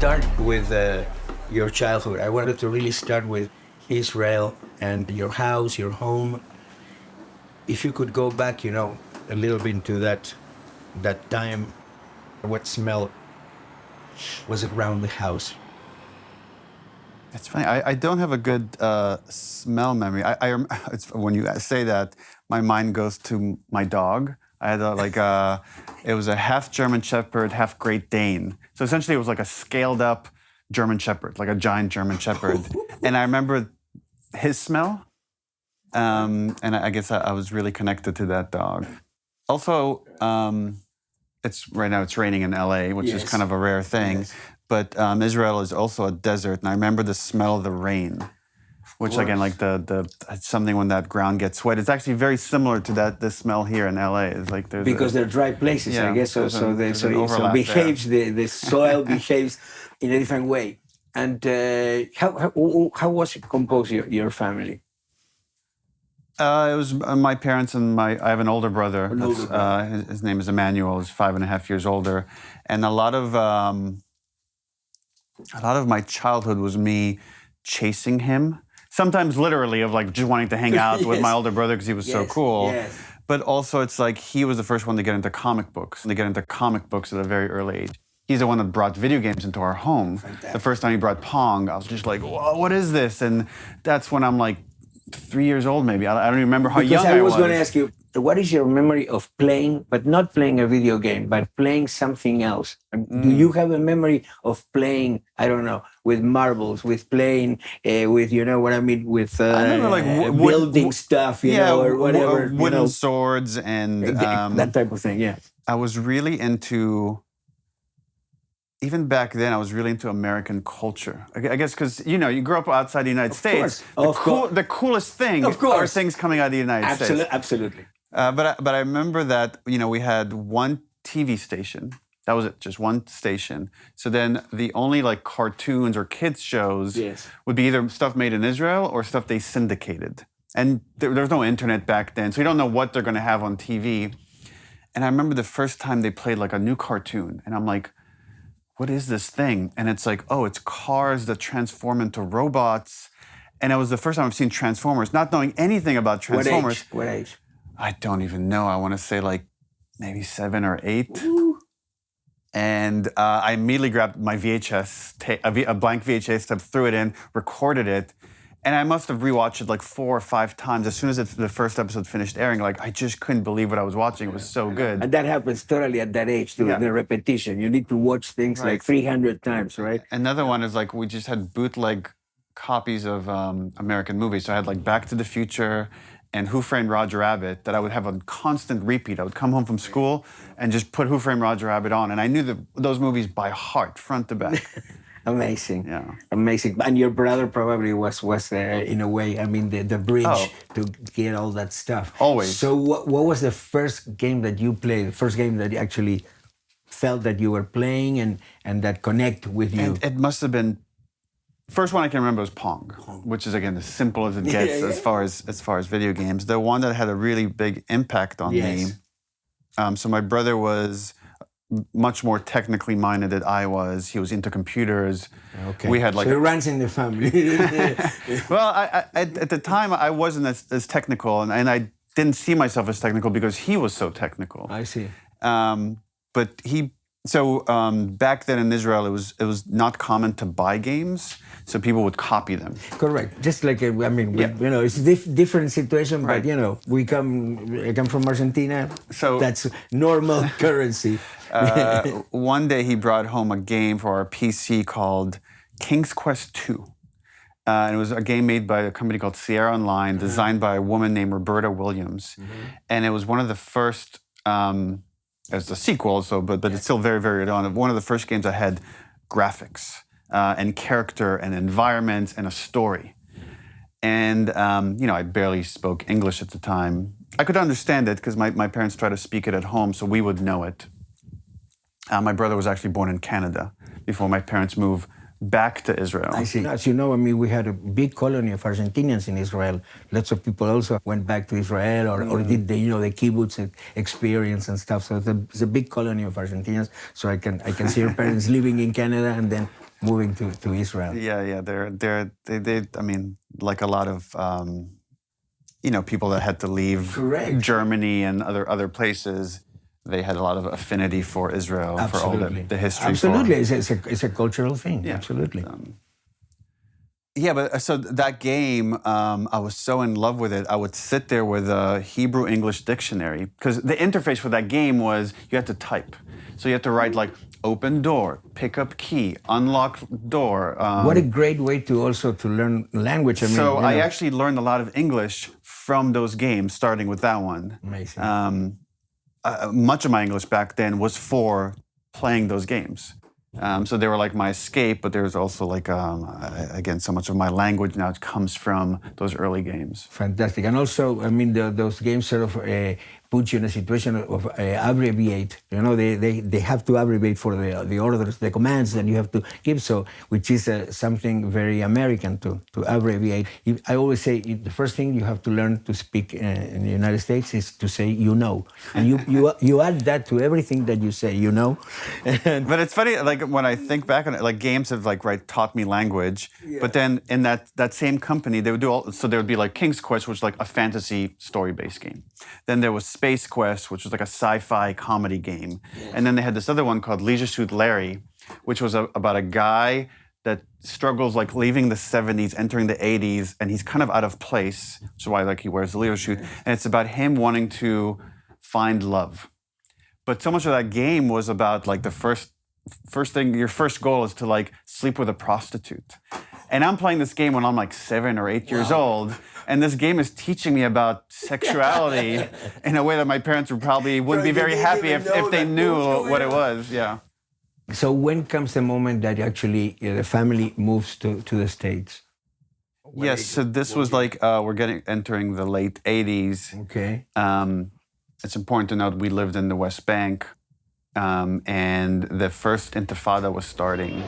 start with your childhood. I wanted to really start with Israel and your house, your home. If you could go back, a little bit into that time, what smell was around the house? It's funny. I don't have a good smell memory. When you say that, my mind goes to my dog. I had it was a half German Shepherd, half Great Dane. So essentially, it was like a scaled up German Shepherd, like a giant German Shepherd. And I remember his smell, and I guess I was really connected to that dog. Also, right now it's raining in LA, which is kind of a rare thing. Yes. But Israel is also a desert, and I remember the smell of the rain, which again, like it's something when that ground gets wet. It's actually very similar to the smell here in LA. It's like because they're dry places, I guess. So behaves the soil behaves in a different way. And how was it composed? Your family? It was my parents and I have an older brother. His name is Emmanuel. He's 5.5 years older, and a lot of my childhood was me chasing him. Sometimes literally of like just wanting to hang out with my older brother because he was so cool. Yes. But also it's like he was the first one to get into comic books at a very early age. He's the one that brought video games into our home. Fantastic. The first time he brought Pong, I was just like, whoa, what is this? And that's when I'm like 3 years old maybe. I don't even remember how young I was. I was going to ask you, what is your memory of playing, but not playing a video game, but playing something else? Do you have a memory of playing, I don't know, with marbles, with playing, with, you know what I mean, with I remember building stuff, you know, or whatever. Wooden swords and... that type of thing, yeah. I was really into... Even back then, I was really into American culture. I guess because, you grow up outside the United States. The coolest thing are things coming out of the United States. Absolutely. But I remember that, we had one TV station. That was it, just one station. So then the only like cartoons or kids shows would be either stuff made in Israel or stuff they syndicated. And there was no internet back then, so you don't know what they're going to have on TV. And I remember the first time they played like a new cartoon, and I'm like, what is this thing? And it's like, oh, it's cars that transform into robots. And it was the first time I've seen Transformers, not knowing anything about Transformers. What age? I don't even know. I want to say like maybe 7 or 8. Ooh. And I immediately grabbed my VHS, a blank VHS tape, threw it in, recorded it. And I must have rewatched it like 4 or 5 times. As soon as the first episode finished airing, like I just couldn't believe what I was watching. It was so good. And that happens totally at that age too, the repetition. You need to watch things like 300 times, right? Another one is like we just had bootleg copies of American movies. So I had like Back to the Future and Who Framed Roger Rabbit that I would have on constant repeat. I would come home from school and just put Who Framed Roger Rabbit on. And I knew those movies by heart, front to back. Amazing. Yeah. Amazing. And your brother probably was in a way, I mean, the bridge to get all that stuff. Always. So what was the first game that you played, the first game that you actually felt that you were playing and that connect with you? It must have been, first one I can remember was Pong, which is, again, as simple as it gets as far as video games. The one that had a really big impact on me. So my brother was much more technically minded than I was. He was into computers. Okay. We had like so it runs in the family. Well, at the time I wasn't as technical, and I didn't see myself as technical because he was so technical. I see. But back then in Israel, it was not common to buy games, so people would copy them. Correct. Just like it's a different situation, but I come from Argentina, so that's normal currency. One day he brought home a game for our PC called King's Quest II. And it was a game made by a company called Sierra Online, designed by a woman named Roberta Williams. And it was one of the first, it's a sequel also, but it's still very, very early on. One of the first games that had graphics and character and environment and a story. And, I barely spoke English at the time. I could understand it because my parents tried to speak it at home, so we would know it. My brother was actually born in Canada before my parents moved back to Israel. I see. As you know, I mean, we had a big colony of Argentinians in Israel. Lots of people also went back to Israel or did the kibbutz experience and stuff. So it's a big colony of Argentinians. So I can see your parents living in Canada and then moving to Israel. Yeah. They. I mean, like a lot of people that had to leave Correct. Germany and other places. They had a lot of affinity for Israel, Absolutely. for all the history. Absolutely, it's a cultural thing. Yeah. Absolutely. Yeah, but so that game, I was so in love with it. I would sit there with a Hebrew-English dictionary because the interface for that game was you had to type. So you had to write like open door, pick up key, unlock door. What a great way to learn language. I mean, I actually learned a lot of English from those games, starting with that one. Amazing. Much of my English back then was for playing those games. So they were like my escape, but there's also like, again, so much of my language now comes from those early games. Fantastic. And also, I mean, those games sort of put you in a situation of abbreviate. They have to abbreviate for the orders, the commands that you have to give. So, which is something very American to abbreviate. I always say the first thing you have to learn to speak in the United States is to say and you add that to everything that you say, But it's funny, like when I think back on it, like games have taught me language. Yeah. But then in that same company, they would there would be like King's Quest, which was like a fantasy story-based game. Then there was Space Quest, which was like a sci-fi comedy game. Yeah. And then they had this other one called Leisure Suit Larry, which was about a guy that struggles like leaving the 70s, entering the 80s, and he's kind of out of place, which is why he wears the leisure suit. And it's about him wanting to find love. But so much of that game was about like the first thing, your first goal is to sleep with a prostitute. And I'm playing this game when I'm 7 or 8 years old. And this game is teaching me about sexuality in a way that my parents wouldn't be very happy if they knew what it was. Yeah. So when comes the moment that actually the family moves to the States? Yes, so this was we're entering the late 80s. Okay. It's important to note we lived in the West Bank, and the first Intifada was starting.